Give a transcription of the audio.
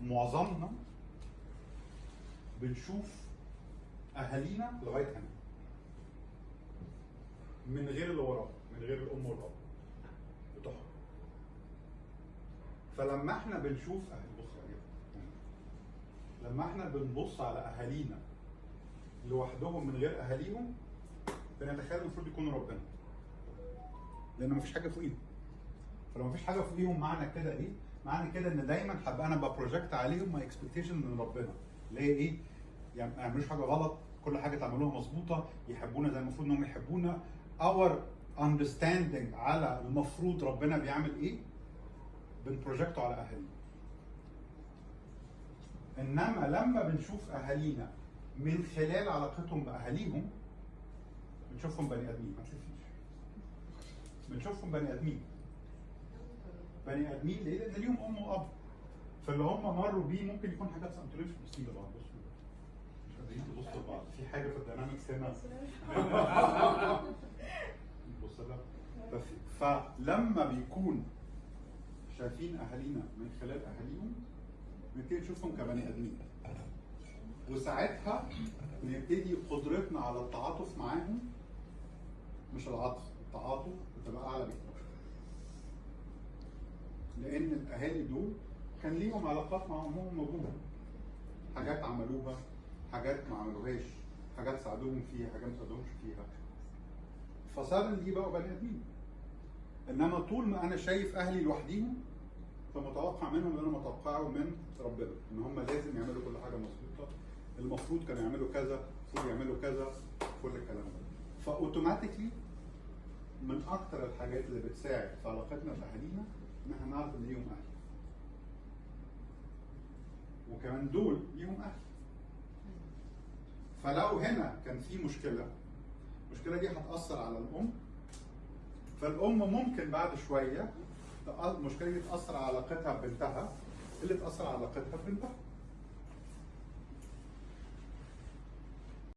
معظمنا بنشوف اهالينا لغايه هنا من غير اللي وراه، من غير الام والاب بتوعهم. فلما احنا بنشوف لما احنا بنبص على اهالينا لوحدهم من غير اهاليهم، بنتخيل المفروض يكونوا ربنا، لان مفيش حاجه فوقيهم. فلو مفيش حاجه فوقيهم معنى كده ايه؟ معنى كده ان دايما هبقى انا ببروجكت عليهم ماي اكسبكتيشن من ربنا، اللي هي ايه؟ يعني ما يعملوش حاجه غلط، كل حاجه تعملوها مظبوطه، يحبونا زي المفروض انهم يحبونا. اور اندرستاندينج على المفروض ربنا بيعمل ايه بنبروجكته على اهالينا. انما لما بنشوف اهالينا من خلال علاقتهم باهاليهم بنشوفهم بني ادمين. ما تلفيش، بنشوفهم بني ادمين. بني ادمين ليه؟ لان ليهم ام واب، فاللي هم مروا بيه ممكن يكون حاجات انتوا ليه مش باصين لبعض؟ بصوا مش قادرين تبصوا لبعض، في حاجه في الدينامكس هنا. بص ده. فلما بيكون شايفين اهالينا من خلال اهاليهم بنبتدي نشوفهم كبني ادمين، وساعتها بنبتدي قدرتنا على التعاطف معاهم، مش العطف، التعاطف بتبقى اعلى بكتير. لان الاهالي دول كان ليهم علاقات مع امهم وابوهم، حاجات عملوها، حاجات ما عملوهاش، حاجات ساعدوهم فيها، حاجات ما ساعدوهمش فيها، فصار دي بقوا بني ادمين. انما طول ما انا شايف اهلي لوحديهم فمتوقع منهم اللي انا متوقعه من ربنا، ان هم لازم يعملوا كل حاجه مظبوطه، المفروض كانوا يعملوا كذا، المفروض يعملوا كذا، كل الكلام ده. فاوتوماتيكلي من اكتر الحاجات اللي بتساعد في علاقتنا باهالينا ان احنا نعرف ان ليهم اهل، وكمان دول ليهم اهل. فلو هنا كان في مشكله، المشكله دي هتاثر على الام، فالام ممكن بعد شويه المشكله دي تاثر على علاقتها ببنتها، اللي تاثر على علاقتها ببنتها.